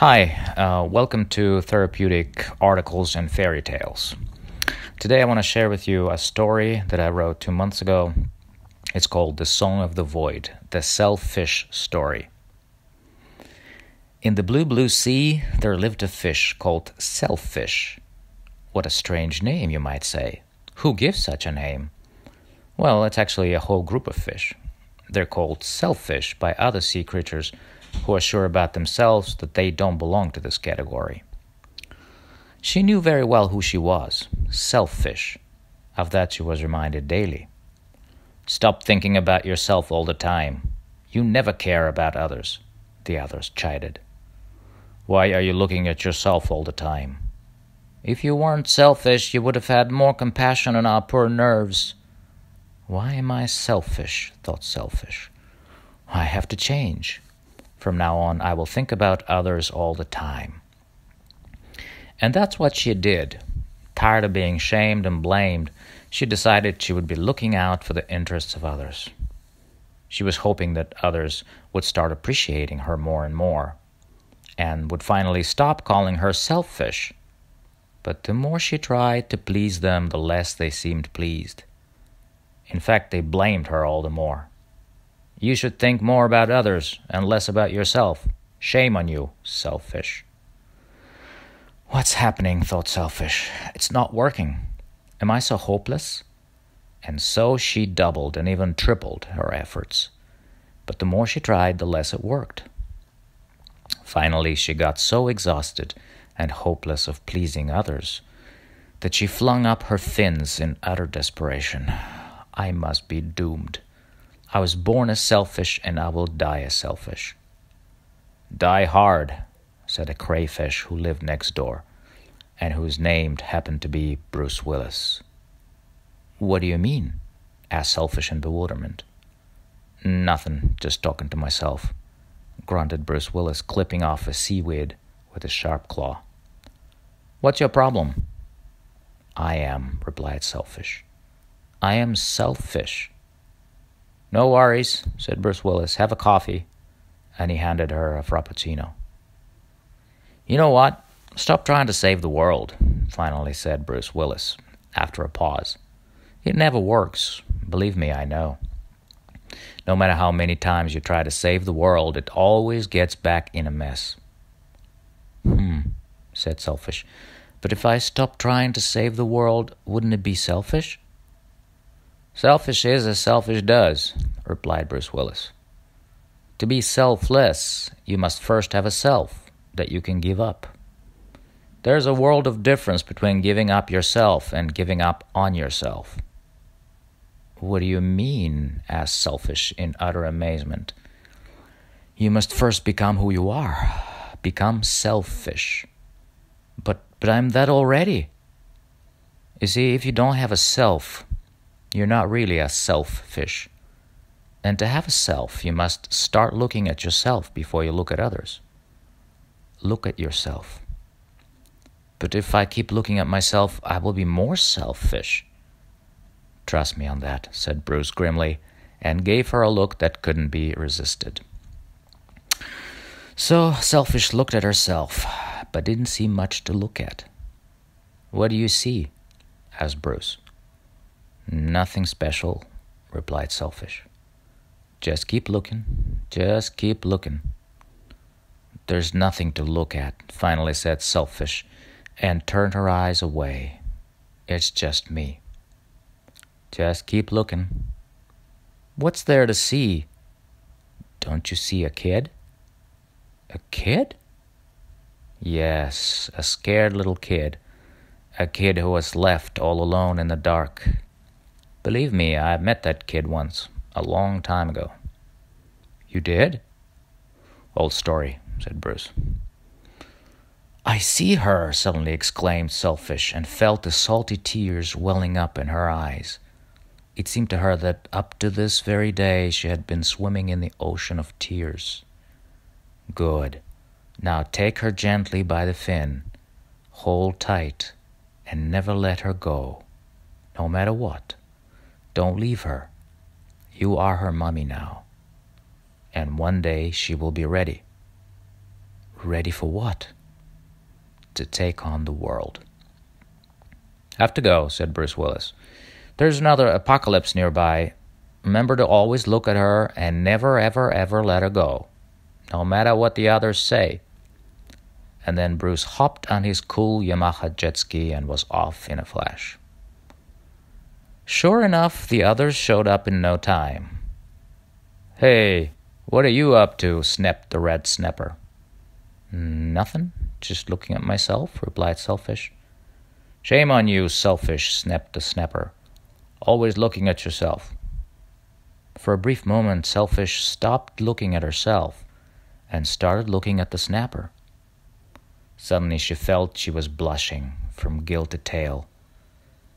Hi, welcome to Therapeutic Articles and Fairy Tales. Today I want to share with you a story that I wrote 2 months ago. It's called The Song of the Void, the Selfish Story. In the blue, blue sea, there lived a fish called Selfish. What a strange name, you might say. Who gives such a name? Well, it's actually a whole group of fish. They're called selfish by other sea creatures who are sure about themselves that they don't belong to this category. She knew very well who she was, selfish. Of that she was reminded daily. Stop thinking about yourself all the time. You never care about others, the others chided. Why are you looking at yourself all the time? If you weren't selfish, you would have had more compassion on our poor nerves. Why am I selfish? Thought Selfish. I have to change. From now on, I will think about others all the time. And that's what she did. Tired of being shamed and blamed, she decided she would be looking out for the interests of others. She was hoping that others would start appreciating her more and more, and would finally stop calling her selfish. But the more she tried to please them, the less they seemed pleased. In fact, they blamed her all the more. You should think more about others and less about yourself. Shame on you, selfish. What's happening, thought Selfish. It's not working. Am I so hopeless? And so she doubled and even tripled her efforts. But the more she tried, the less it worked. Finally, she got so exhausted and hopeless of pleasing others that she flung up her fins in utter desperation. I must be doomed. I was born as selfish, and I will die as selfish. Die hard, said a crayfish who lived next door, and whose name happened to be Bruce Willis. What do you mean? Asked Selfish in bewilderment. Nothing, just talking to myself, grunted Bruce Willis, clipping off a seaweed with his sharp claw. What's your problem? I am, replied Selfish. I am selfish. No worries, said Bruce Willis. Have a coffee. And he handed her a frappuccino. You know what? Stop trying to save the world, finally said Bruce Willis, after a pause. It never works. Believe me, I know. No matter how many times you try to save the world, it always gets back in a mess. Said Selfish. But if I stop trying to save the world, wouldn't it be selfish? Selfish is as selfish does, replied Bruce Willis. To be selfless, you must first have a self that you can give up. There's a world of difference between giving up yourself and giving up on yourself. What do you mean? Asked Selfish in utter amazement. You must first become who you are. Become selfish. But I'm that already. You see, if you don't have a self, you're not really a self-fish. And to have a self, you must start looking at yourself before you look at others. Look at yourself. But if I keep looking at myself, I will be more selfish. Trust me on that, said Bruce grimly, and gave her a look that couldn't be resisted. So Selfish looked at herself, but didn't see much to look at. What do you see? Asked Bruce. Nothing special, replied Selfish. Just keep looking. Just keep looking. There's nothing to look at, finally said Selfish, and turned her eyes away. It's just me. Just keep looking. What's there to see? Don't you see a kid? A kid? Yes, a scared little kid. A kid who was left all alone in the dark. Believe me, I met that kid once, a long time ago. You did? Old story, said Bruce. I see her, suddenly exclaimed Selfish, and felt the salty tears welling up in her eyes. It seemed to her that up to this very day she had been swimming in the ocean of tears. Good. Now take her gently by the fin, hold tight, and never let her go, no matter what. Don't leave her. You are her mummy now. And one day she will be ready. Ready for what? To take on the world. Have to go, said Bruce Willis. There's another apocalypse nearby. Remember to always look at her and never, ever, ever let her go, no matter what the others say. And then Bruce hopped on his cool Yamaha jet ski and was off in a flash. Sure enough, the others showed up in no time. Hey, what are you up to? Snapped the red snapper. Nothing, just looking at myself, replied Selfish. Shame on you, Selfish, snapped the snapper. Always looking at yourself. For a brief moment, Selfish stopped looking at herself and started looking at the snapper. Suddenly she felt she was blushing from gill to tail.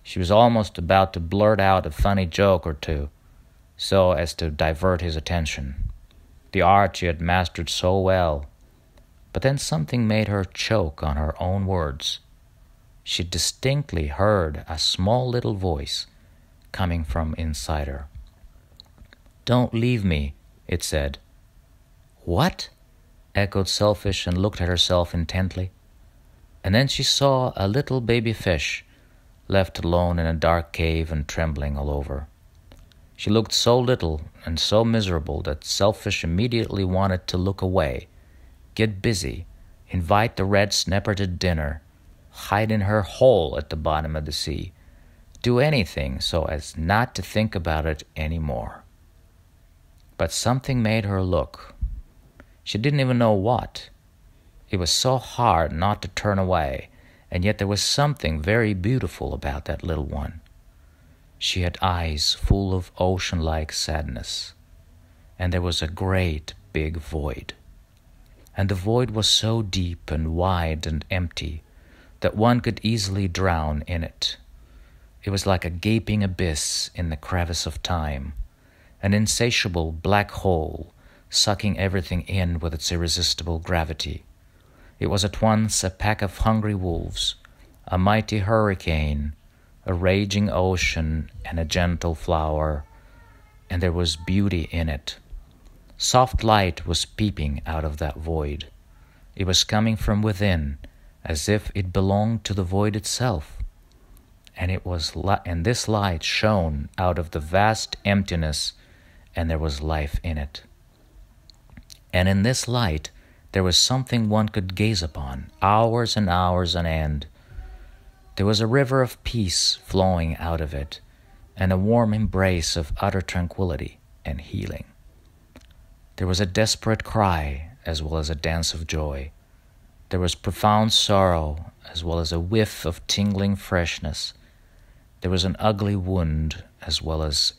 She was almost about to blurt out a funny joke or two, so as to divert his attention, the art she had mastered so well. But then something made her choke on her own words. She distinctly heard a small little voice coming from inside her. Don't leave me, it said. What? Echoed Selfish and looked at herself intently. And then she saw a little baby fish left alone in a dark cave and trembling all over. She looked so little and so miserable that Selfish immediately wanted to look away, get busy, invite the red snapper to dinner, hide in her hole at the bottom of the sea, do anything so as not to think about it anymore. But something made her look. She didn't even know what. It was so hard not to turn away, and yet there was something very beautiful about that little one. She had eyes full of ocean-like sadness, and there was a great big void. And the void was so deep and wide and empty that one could easily drown in it. It was like a gaping abyss in the crevice of time, an insatiable black hole sucking everything in with its irresistible gravity. It was at once a pack of hungry wolves, a mighty hurricane, a raging ocean, and a gentle flower, and there was beauty in it. Soft light was peeping out of that void. It was coming from within, as if it belonged to the void itself. And this light shone out of the vast emptiness, and there was life in it. And in this light, there was something one could gaze upon, hours and hours on end. There was a river of peace flowing out of it, and a warm embrace of utter tranquility and healing. There was a desperate cry as well as a dance of joy. There was profound sorrow as well as a whiff of tingling freshness. There was an ugly wound as well as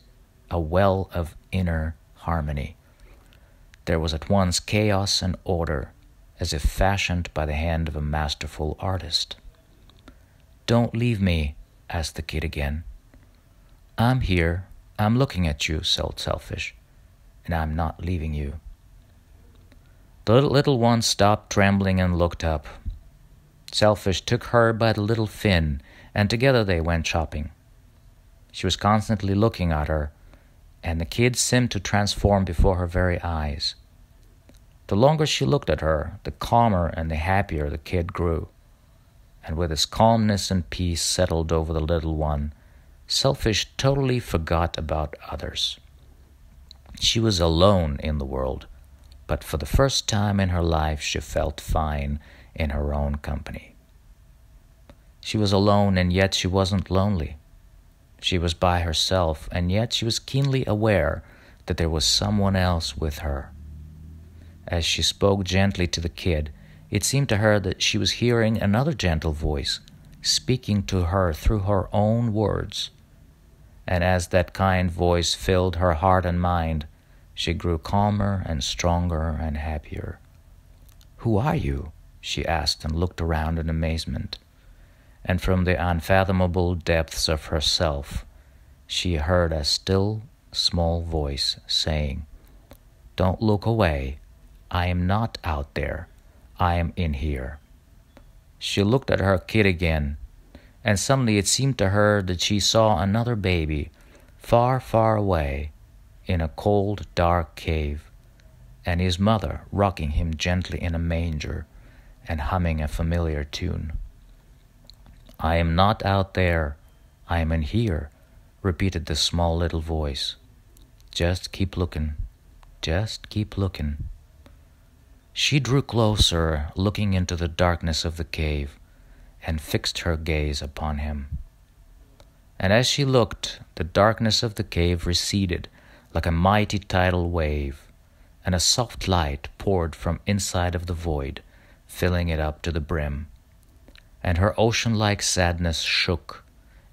a well of inner harmony. There was at once chaos and order, as if fashioned by the hand of a masterful artist. Don't leave me, asked the kid again. I'm here, I'm looking at you, said Selfish, and I'm not leaving you. The little one stopped trembling and looked up. Selfish took her by the little fin, and together they went shopping. She was constantly looking at her, and the kid seemed to transform before her very eyes. The longer she looked at her, the calmer and the happier the kid grew. And with his calmness and peace settled over the little one, Selfish totally forgot about others. She was alone in the world, but for the first time in her life she felt fine in her own company. She was alone, and yet she wasn't lonely. She was by herself, and yet she was keenly aware that there was someone else with her. As she spoke gently to the kid, it seemed to her that she was hearing another gentle voice speaking to her through her own words. And as that kind voice filled her heart and mind, she grew calmer and stronger and happier. "Who are you?" she asked, and looked around in amazement. And from the unfathomable depths of herself, she heard a still, small voice saying, "Don't look away. I am not out there. I am in here." She looked at her kid again, and suddenly it seemed to her that she saw another baby, far, far away, in a cold, dark cave, and his mother rocking him gently in a manger, and humming a familiar tune. "I am not out there, I am in here," repeated the small little voice. "Just keep looking, just keep looking." She drew closer, looking into the darkness of the cave, and fixed her gaze upon him. And as she looked, the darkness of the cave receded like a mighty tidal wave, and a soft light poured from inside of the void, filling it up to the brim. And her ocean-like sadness shook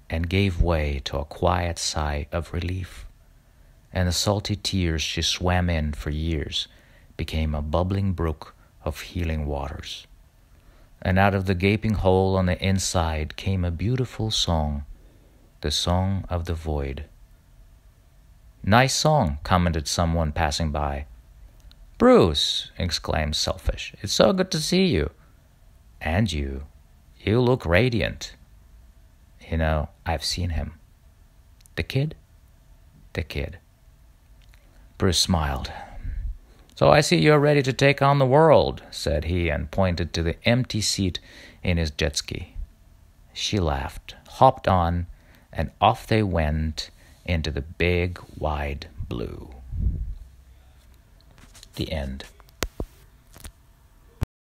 and gave way to a quiet sigh of relief. And the salty tears she swam in for years became a bubbling brook of healing waters. And out of the gaping hole on the inside came a beautiful song, the song of the void. "Nice song," commented someone passing by. "Bruce," exclaimed Selfish, "it's so good to see you." "And you. You look radiant." "You know, I've seen him." "The kid?" "The kid." Bruce smiled. "So I see you're ready to take on the world," said he, and pointed to the empty seat in his jet ski. She laughed, hopped on, and off they went into the big, wide blue. The end.